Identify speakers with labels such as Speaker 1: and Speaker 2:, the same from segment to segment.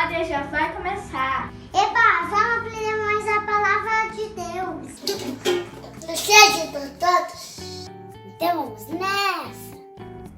Speaker 1: história já vai começar.
Speaker 2: Eba, vamos aprender mais a palavra de Deus. Você ajudou todos? Então vamos nessa.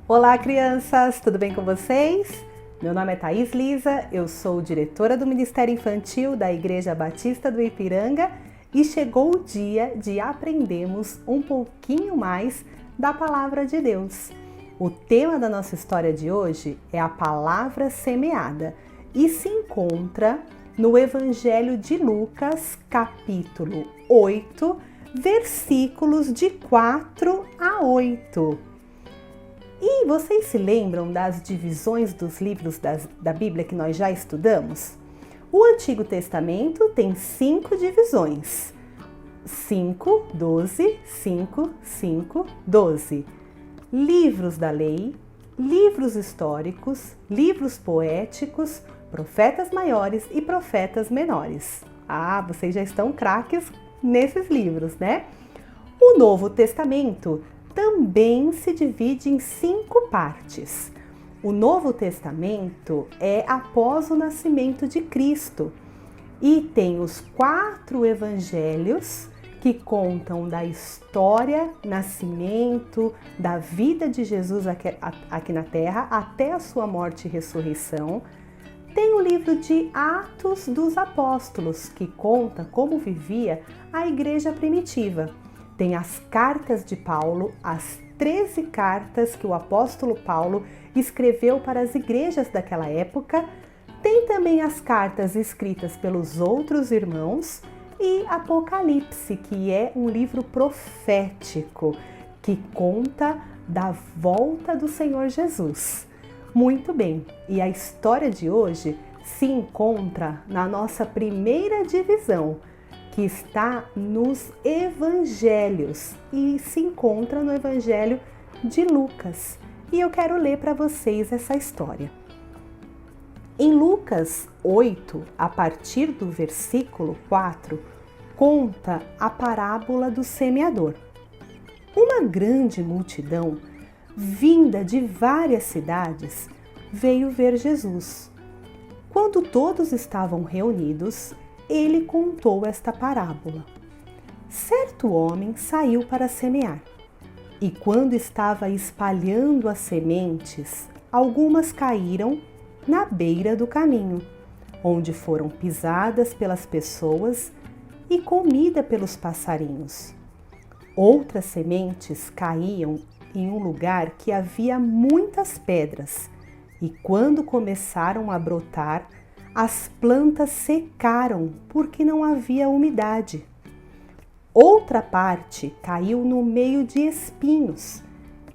Speaker 3: Olá, crianças! Tudo bem com vocês? Meu nome é Thaís Lisa, eu sou diretora do Ministério Infantil da Igreja Batista do Ipiranga e chegou o dia de aprendermos um pouquinho mais da Palavra de Deus. O tema da nossa história de hoje é a palavra semeada e se encontra no Evangelho de Lucas, capítulo 8, versículos de 4 a 8. E vocês se lembram das divisões dos livros da Bíblia que nós já estudamos? O Antigo Testamento tem 5 divisões. 5, 12, 5, 5, 12. Livros da lei, livros históricos, livros poéticos, profetas maiores e profetas menores. Ah, vocês já estão craques nesses livros, né? O Novo Testamento também se divide em 5 partes. O Novo Testamento é após o nascimento de Cristo e tem os 4 evangelhos que contam da história, nascimento, da vida de Jesus aqui na Terra até a sua morte e ressurreição. Tem o livro de Atos dos Apóstolos, que conta como vivia a igreja primitiva. Tem as cartas de Paulo, as 13 cartas que o apóstolo Paulo escreveu para as igrejas daquela época. Tem também as cartas escritas pelos outros irmãos e Apocalipse, que é um livro profético que conta da volta do Senhor Jesus. Muito bem, e a história de hoje se encontra na nossa primeira divisão, que está nos evangelhos e se encontra no Evangelho de Lucas. E eu quero ler para vocês essa história. Em Lucas 8, a partir do versículo 4, conta a parábola do semeador. Uma grande multidão, vinda de várias cidades, veio ver Jesus. Quando todos estavam reunidos, ele contou esta parábola. Certo homem saiu para semear, e quando estava espalhando as sementes, algumas caíram na beira do caminho, onde foram pisadas pelas pessoas e comida pelos passarinhos. Outras sementes caíam em um lugar que havia muitas pedras, e quando começaram a brotar, as plantas secaram porque não havia umidade. Outra parte caiu no meio de espinhos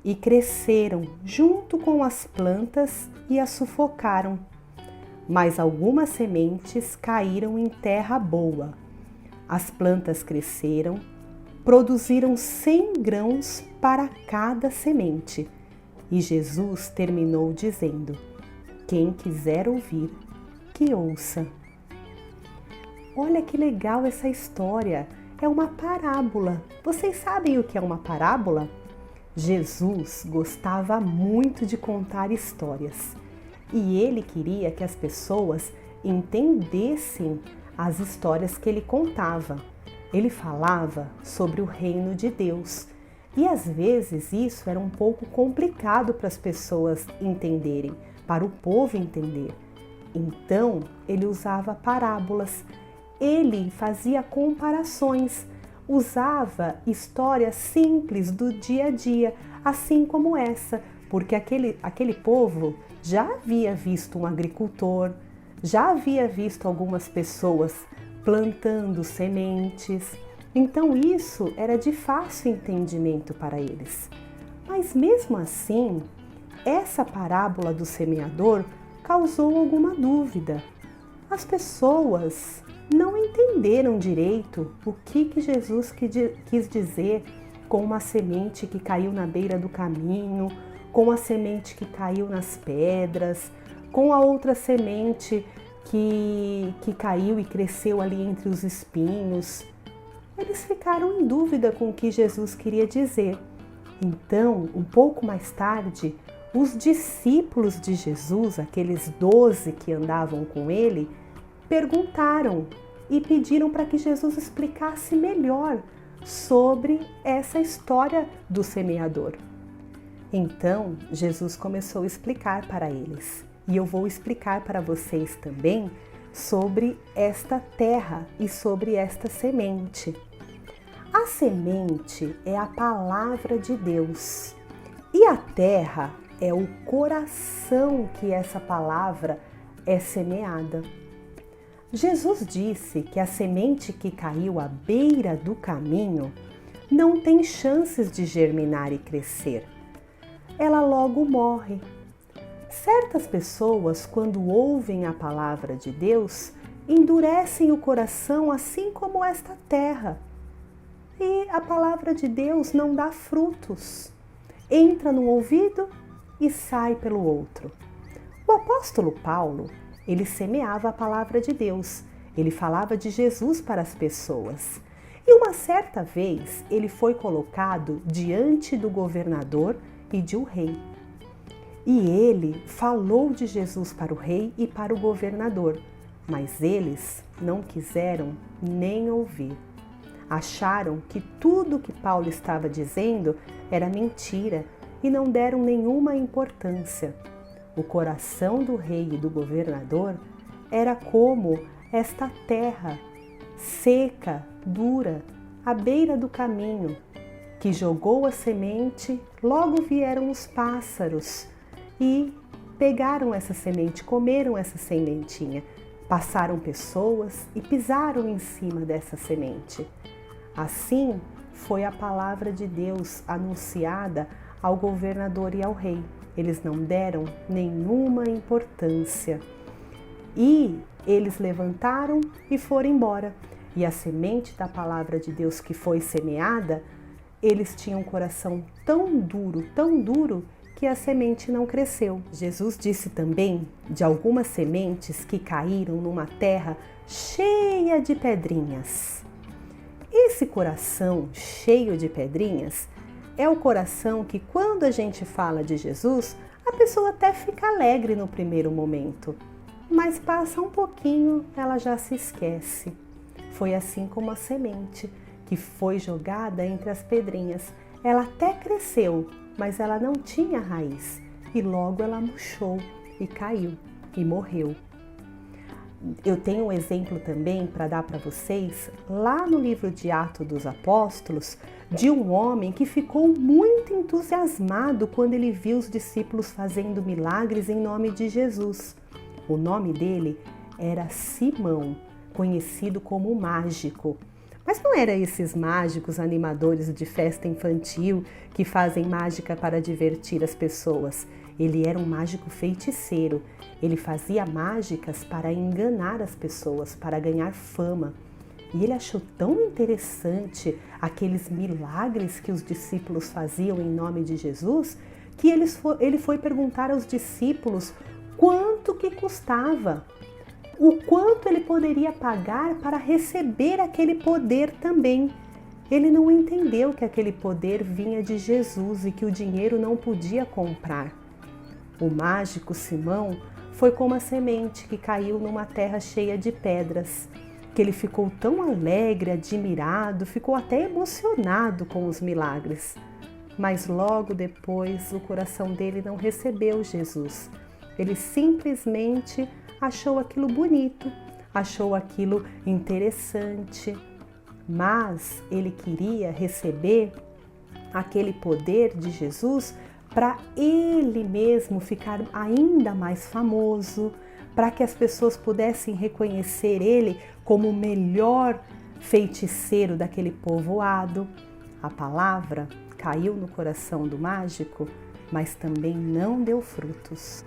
Speaker 3: e cresceram junto com as plantas e as sufocaram. Mas algumas sementes caíram em terra boa. As plantas cresceram, produziram 100 grãos para cada semente. E Jesus terminou dizendo: quem quiser ouvir, que ouça. Olha que legal essa história, é uma parábola. Vocês sabem o que é uma parábola? Jesus gostava muito de contar histórias e ele queria que as pessoas entendessem as histórias que ele contava. Ele falava sobre o reino de Deus e às vezes isso era um pouco complicado para as pessoas entenderem, para o povo entender. Então, ele usava parábolas, ele fazia comparações, usava histórias simples do dia a dia, assim como essa, porque aquele povo já havia visto um agricultor, já havia visto algumas pessoas plantando sementes, então isso era de fácil entendimento para eles. Mas mesmo assim, essa parábola do semeador causou alguma dúvida. As pessoas não entenderam direito o que Jesus quis dizer com uma semente que caiu na beira do caminho, com a semente que caiu nas pedras, com a outra semente que caiu e cresceu ali entre os espinhos. Eles ficaram em dúvida com o que Jesus queria dizer. Então, um pouco mais tarde, os discípulos de Jesus, aqueles 12 que andavam com ele, perguntaram e pediram para que Jesus explicasse melhor sobre essa história do semeador. Então, Jesus começou a explicar para eles. E eu vou explicar para vocês também sobre esta terra e sobre esta semente. A semente é a palavra de Deus e a terra é o coração que essa palavra é semeada. Jesus disse que a semente que caiu à beira do caminho não tem chances de germinar e crescer. Ela logo morre. Certas pessoas, quando ouvem a palavra de Deus, endurecem o coração assim como esta terra. E a palavra de Deus não dá frutos. Entra no ouvido e sai pelo outro. O apóstolo Paulo, ele semeava a palavra de Deus. Ele falava de Jesus para as pessoas. E uma certa vez, ele foi colocado diante do governador e de um rei. E ele falou de Jesus para o rei e para o governador, mas eles não quiseram nem ouvir. Acharam que tudo que Paulo estava dizendo era mentira e não deram nenhuma importância. O coração do rei e do governador era como esta terra seca, dura, à beira do caminho, que jogou a semente, logo vieram os pássaros e pegaram essa semente, comeram essa sementinha. Passaram pessoas e pisaram em cima dessa semente. Assim foi a palavra de Deus anunciada ao governador e ao rei. Eles não deram nenhuma importância. E eles levantaram e foram embora. E a semente da palavra de Deus que foi semeada, eles tinham um coração tão duro, que a semente não cresceu. Jesus disse também de algumas sementes que caíram numa terra cheia de pedrinhas. Esse coração cheio de pedrinhas é o coração que, quando a gente fala de Jesus, a pessoa até fica alegre no primeiro momento, mas passa um pouquinho, ela já se esquece. Foi assim como a semente que foi jogada entre as pedrinhas. Ela até cresceu, mas ela não tinha raiz e logo ela murchou e caiu e morreu. Eu tenho um exemplo também para dar para vocês, lá no livro de Atos dos Apóstolos, de um homem que ficou muito entusiasmado quando ele viu os discípulos fazendo milagres em nome de Jesus. O nome dele era Simão, conhecido como o Mágico. Mas não eram esses mágicos animadores de festa infantil que fazem mágica para divertir as pessoas. Ele era um mágico feiticeiro. Ele fazia mágicas para enganar as pessoas, para ganhar fama. E ele achou tão interessante aqueles milagres que os discípulos faziam em nome de Jesus, que ele foi perguntar aos discípulos quanto que custava, o quanto ele poderia pagar para receber aquele poder também. Ele não entendeu que aquele poder vinha de Jesus e que o dinheiro não podia comprar. O mágico Simão foi como a semente que caiu numa terra cheia de pedras, que ele ficou tão alegre, admirado, ficou até emocionado com os milagres. Mas logo depois o coração dele não recebeu Jesus. Ele simplesmente achou aquilo bonito, achou aquilo interessante, mas ele queria receber aquele poder de Jesus para ele mesmo ficar ainda mais famoso, para que as pessoas pudessem reconhecer ele como o melhor feiticeiro daquele povoado. A palavra caiu no coração do mágico, mas também não deu frutos.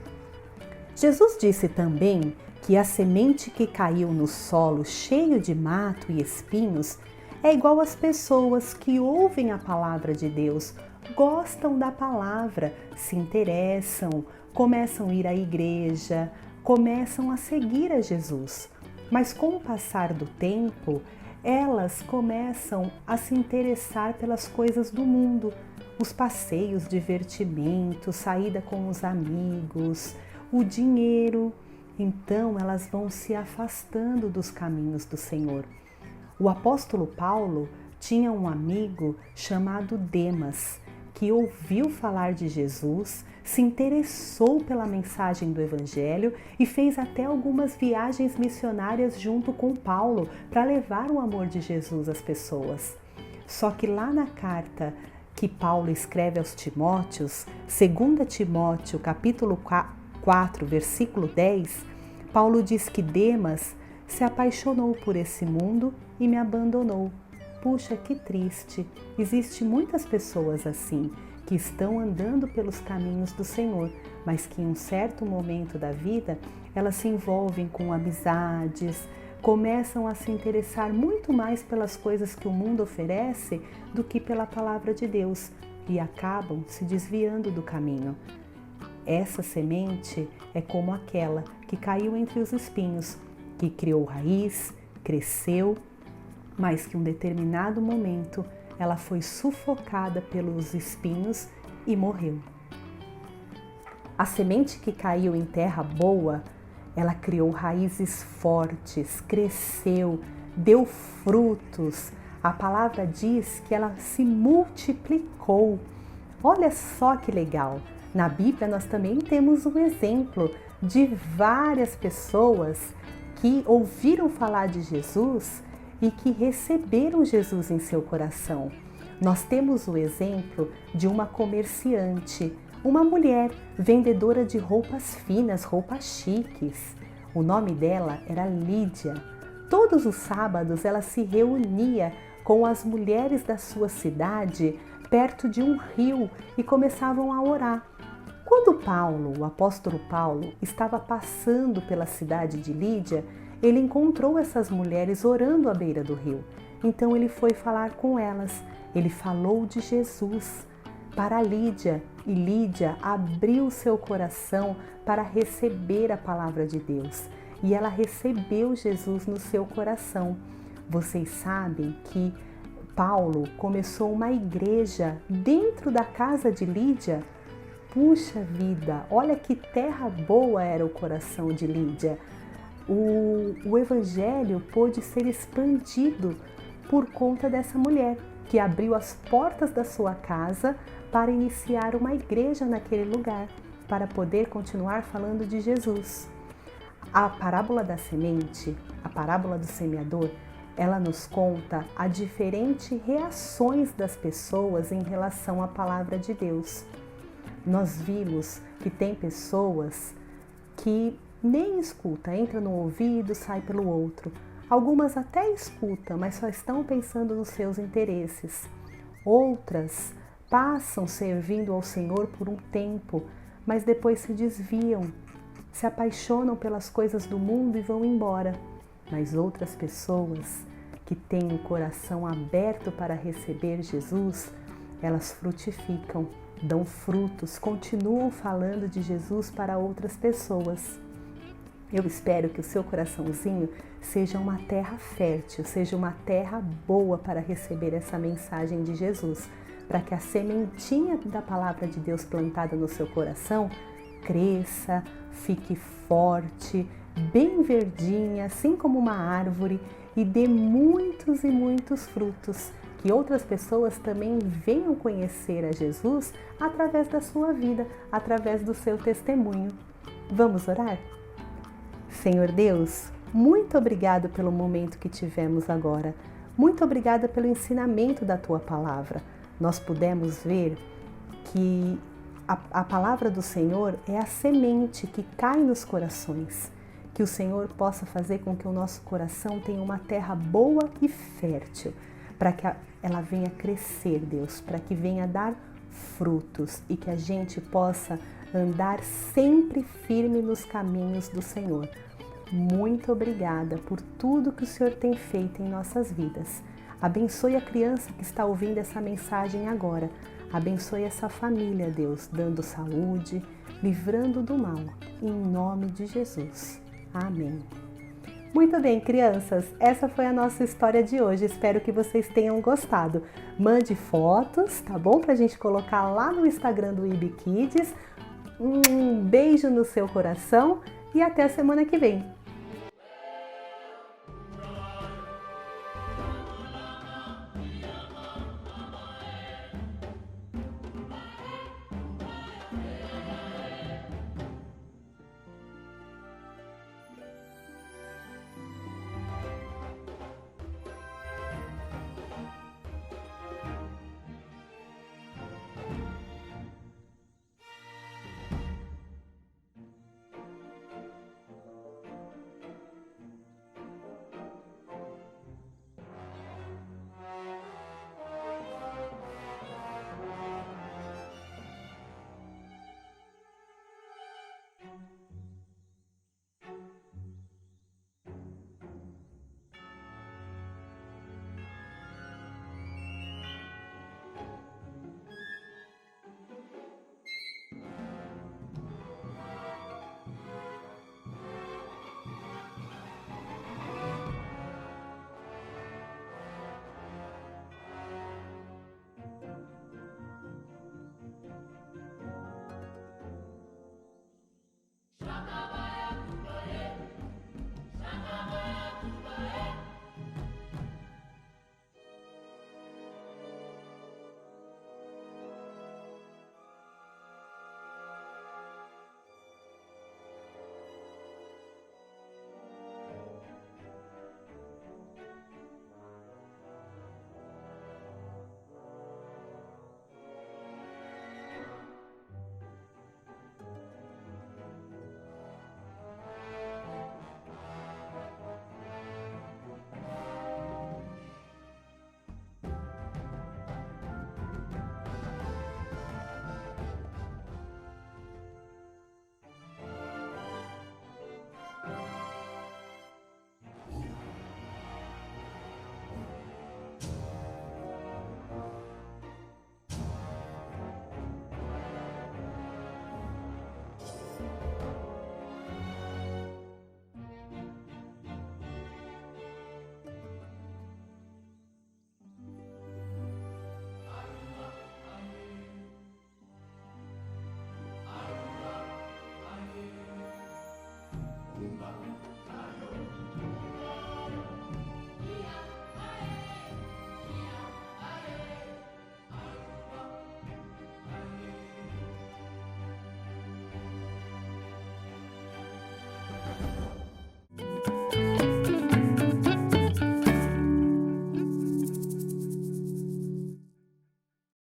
Speaker 3: Jesus disse também que a semente que caiu no solo cheio de mato e espinhos é igual às pessoas que ouvem a palavra de Deus, gostam da palavra, se interessam, começam a ir à igreja, começam a seguir a Jesus. Mas com o passar do tempo, elas começam a se interessar pelas coisas do mundo, os passeios, divertimento, saída com os amigos, o dinheiro. Então elas vão se afastando dos caminhos do Senhor. O apóstolo Paulo tinha um amigo chamado Demas, que ouviu falar de Jesus, se interessou pela mensagem do Evangelho e fez até algumas viagens missionárias junto com Paulo para levar o amor de Jesus às pessoas. Só que lá na carta que Paulo escreve aos Timóteos, 2 Timóteo capítulo 4, versículo 10, Paulo diz que Demas se apaixonou por esse mundo e me abandonou. Puxa, que triste! Existem muitas pessoas assim, que estão andando pelos caminhos do Senhor, mas que em um certo momento da vida, elas se envolvem com amizades, começam a se interessar muito mais pelas coisas que o mundo oferece do que pela palavra de Deus e acabam se desviando do caminho. Essa semente é como aquela que caiu entre os espinhos, que criou raiz, cresceu, mas que em um determinado momento ela foi sufocada pelos espinhos e morreu. A semente que caiu em terra boa, ela criou raízes fortes, cresceu, deu frutos. A palavra diz que ela se multiplicou. Olha só que legal! Na Bíblia nós também temos um exemplo de várias pessoas que ouviram falar de Jesus e que receberam Jesus em seu coração. Nós temos o exemplo de uma comerciante, uma mulher vendedora de roupas finas, roupas chiques. O nome dela era Lídia. Todos os sábados ela se reunia com as mulheres da sua cidade perto de um rio e começavam a orar. Quando Paulo, o apóstolo Paulo, estava passando pela cidade de Lídia, ele encontrou essas mulheres orando à beira do rio. Então ele foi falar com elas. Ele falou de Jesus para Lídia e Lídia abriu seu coração para receber a palavra de Deus. E ela recebeu Jesus no seu coração. Vocês sabem que Paulo começou uma igreja dentro da casa de Lídia. Puxa vida, olha que terra boa era o coração de Lídia. O evangelho pôde ser expandido por conta dessa mulher que abriu as portas da sua casa para iniciar uma igreja naquele lugar, para poder continuar falando de Jesus. A parábola da semente, a parábola do semeador, ela nos conta as diferentes reações das pessoas em relação à palavra de Deus. Nós vimos que tem pessoas que nem escuta, entra no ouvido, sai pelo outro. Algumas até escutam, mas só estão pensando nos seus interesses. Outras passam servindo ao Senhor por um tempo, mas depois se desviam, se apaixonam pelas coisas do mundo e vão embora. Mas outras pessoas que têm o coração aberto para receber Jesus, elas frutificam, dão frutos, continuam falando de Jesus para outras pessoas. Eu espero que o seu coraçãozinho seja uma terra fértil, seja uma terra boa para receber essa mensagem de Jesus, para que a sementinha da palavra de Deus plantada no seu coração cresça, fique forte, bem verdinha, assim como uma árvore, e dê muitos e muitos frutos, que outras pessoas também venham conhecer a Jesus através da sua vida, através do seu testemunho. Vamos orar? Senhor Deus, muito obrigado pelo momento que tivemos agora. Muito obrigada pelo ensinamento da Tua palavra. Nós pudemos ver que a palavra do Senhor é a semente que cai nos corações. Que o Senhor possa fazer com que o nosso coração tenha uma terra boa e fértil, para que ela venha crescer, Deus, para que venha dar frutos e que a gente possa andar sempre firme nos caminhos do Senhor. Muito obrigada por tudo que o Senhor tem feito em nossas vidas. Abençoe a criança que está ouvindo essa mensagem agora. Abençoe essa família, Deus, dando saúde, livrando do mal. Em nome de Jesus. Amém. Muito bem, crianças, essa foi a nossa história de hoje. Espero que vocês tenham gostado. Mande fotos, tá bom? Pra gente colocar lá no Instagram do IB Kids. Um beijo no seu coração e até a semana que vem.